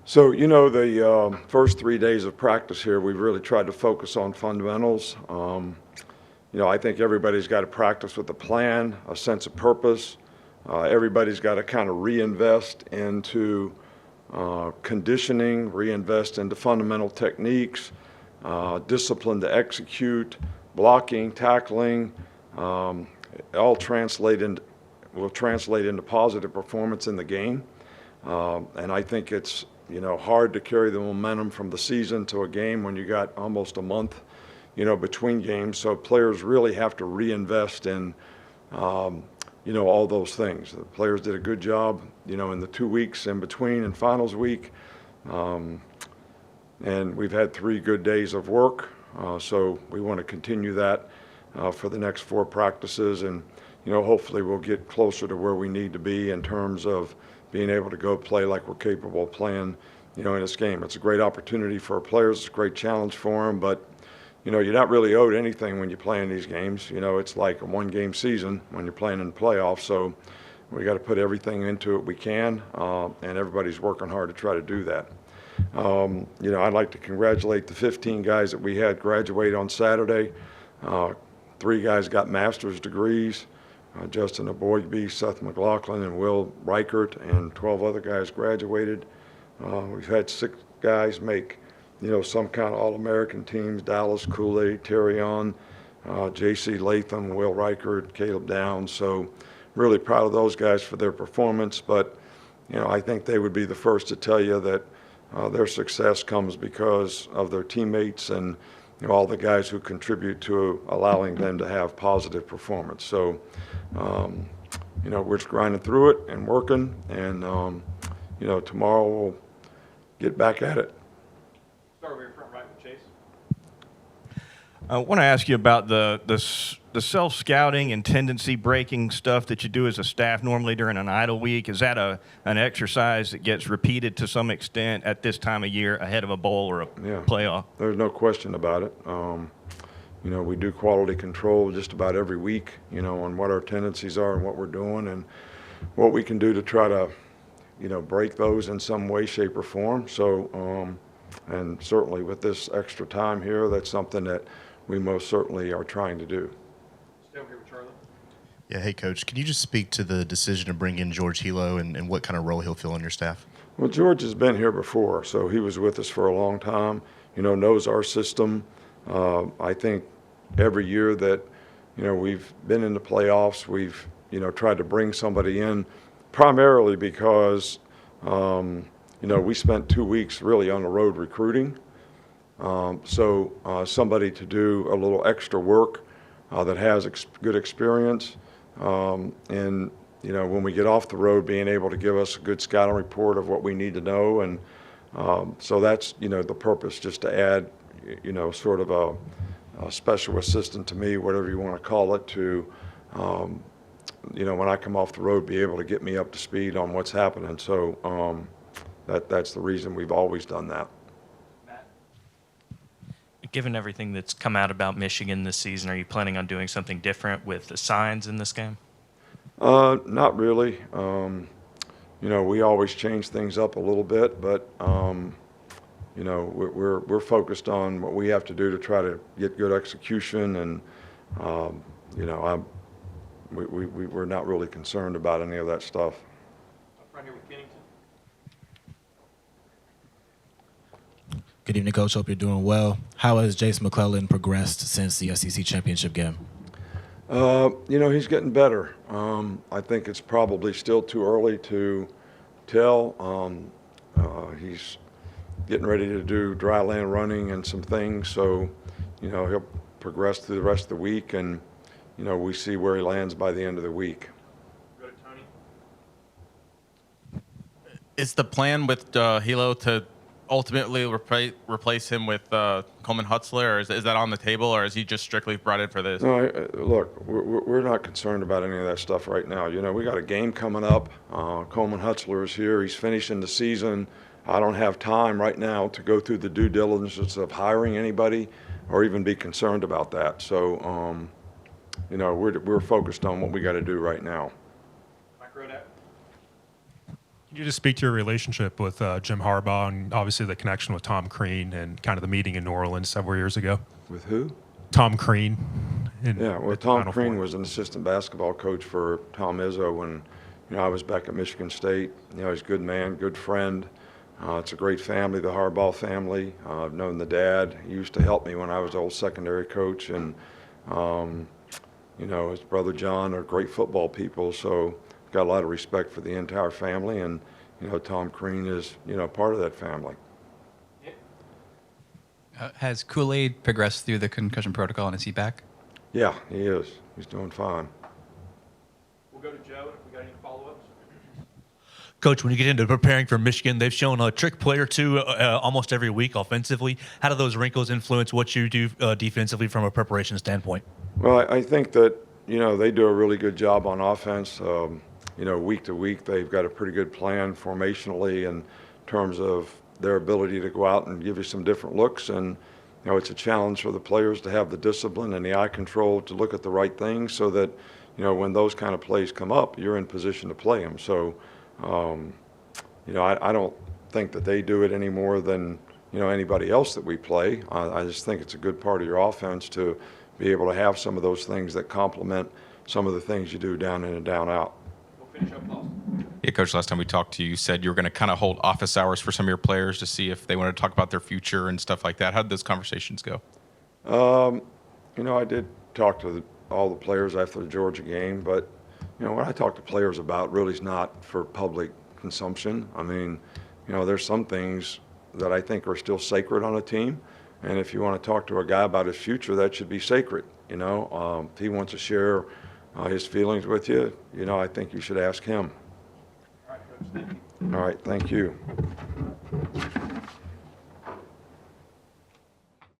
So, the first 3 days of practice here, we've really tried to focus on fundamentals. I think everybody's got to practice with a plan, a sense of purpose. Everybody's got to kind of reinvest into conditioning, reinvest into fundamental techniques, discipline to execute, blocking, tackling, all will translate into positive performance in the game. And I think it's hard to carry the momentum from the season to a game when you got almost a month, between games. So players really have to reinvest in, all those things. The players did a good job, in the 2 weeks in between and finals week. And we've had 3 good days of work. So we want to continue that for the next 4 practices. And, hopefully we'll get closer to where we need to be in terms of being able to go play like we're capable of playing, in this game. It's a great opportunity for our players. It's a great challenge for them. But, you're not really owed anything when you play in these games. It's like a one-game season when you're playing in the playoffs. So we got to put everything into it we can, and everybody's working hard to try to do that. I'd like to congratulate the 15 guys that we had graduate on Saturday. 3 guys got master's degrees. Justin Aboigby, Seth McLaughlin, and Will Reichert, and 12 other guys graduated. We've had 6 guys make, some kind of All-American teams: Dallas, Kool-Aid, Terrion, J.C. Latham, Will Reichert, Caleb Downs. So really proud of those guys for their performance. But, I think they would be the first to tell you that their success comes because of their teammates and all the guys who contribute to allowing them to have positive performance. So, we're just grinding through it and working, and, tomorrow we'll get back at it. Start over here front right with Chase. I want to ask you about the self-scouting and tendency breaking stuff that you do as a staff normally during an idle week. Is that an exercise that gets repeated to some extent at this time of year ahead of a bowl or a playoff? There's no question about it. We do quality control just about every week, on what our tendencies are and what we're doing and what we can do to try to, break those in some way, shape, or form. So, and certainly with this extra time here, that's something that we most certainly are trying to do. Stay over here with Charlie. Yeah, hey, Coach, can you just speak to the decision to bring in George Hilo and what kind of role he'll fill on your staff? Well, George has been here before, so he was with us for a long time, knows our system. I think every year that, we've been in the playoffs, we've, tried to bring somebody in primarily because, we spent 2 weeks really on the road recruiting. So somebody to do a little extra work that has good experience. And, when we get off the road, being able to give us a good scouting report of what we need to know. And so that's, the purpose, just to add, sort of a special assistant to me, whatever you want to call it, to, when I come off the road, be able to get me up to speed on what's happening. So that's the reason we've always done that. Given everything that's come out about Michigan this season, are you planning on doing something different with the signs in this game? Not really. We always change things up a little bit, but we're focused on what we have to do to try to get good execution, and we're not really concerned about any of that stuff. Up front here with Kennington. Good evening, Coach. Hope you're doing well. How has Jace McClellan progressed since the SEC championship game? He's getting better. I think it's probably still too early to tell. He's getting ready to do dry land running and some things, so he'll progress through the rest of the week, and we see where he lands by the end of the week. Go to Tony. Is the plan with Hilo to ultimately replace him with Coleman Hutzler, or is that on the table, or is he just strictly brought in for this? No, look, we're not concerned about any of that stuff right now. We got a game coming up. Coleman Hutzler is here. He's finishing the season. I don't have time right now to go through the due diligence of hiring anybody or even be concerned about that. So, we're focused on what we got to do right now. Mike Rodak. Can you just speak to your relationship with Jim Harbaugh and obviously the connection with Tom Crean and kind of the meeting in New Orleans several years ago? With who? Tom Crean. Yeah, well, Tom Crean was an assistant basketball coach for Tom Izzo when, I was back at Michigan State. He's a good man, good friend. It's a great family, the Harbaugh family. I've known the dad. He used to help me when I was old secondary coach, and his brother John are great football people. So got a lot of respect for the entire family, and Tom Crean is part of that family. Has Kool-Aid progressed through the concussion protocol, and is he back? Yeah, he is. He's doing fine. We'll go to Joe, and if we got any follow-ups. Coach, when you get into preparing for Michigan, they've shown a trick play or two almost every week offensively. How do those wrinkles influence what you do defensively from a preparation standpoint? Well, I think that they do a really good job on offense. Week to week, they've got a pretty good plan formationally in terms of their ability to go out and give you some different looks. And, it's a challenge for the players to have the discipline and the eye control to look at the right things so that, when those kind of plays come up, you're in position to play them. So, I don't think that they do it any more than, anybody else that we play. I just think it's a good part of your offense to be able to have some of those things that complement some of the things you do down in and down out. We'll finish up Boston. Yeah, Coach, last time we talked to you, you said you were going to kind of hold office hours for some of your players to see if they wanted to talk about their future and stuff like that. How did those conversations go? I did talk to all the players after the Georgia game, but, what I talk to players about really is not for public consumption. I mean, there's some things that I think are still sacred on a team, and if you want to talk to a guy about his future, that should be sacred. If he wants to share his feelings with you, I think you should ask him. All right, Coach, thank you. All right, thank you.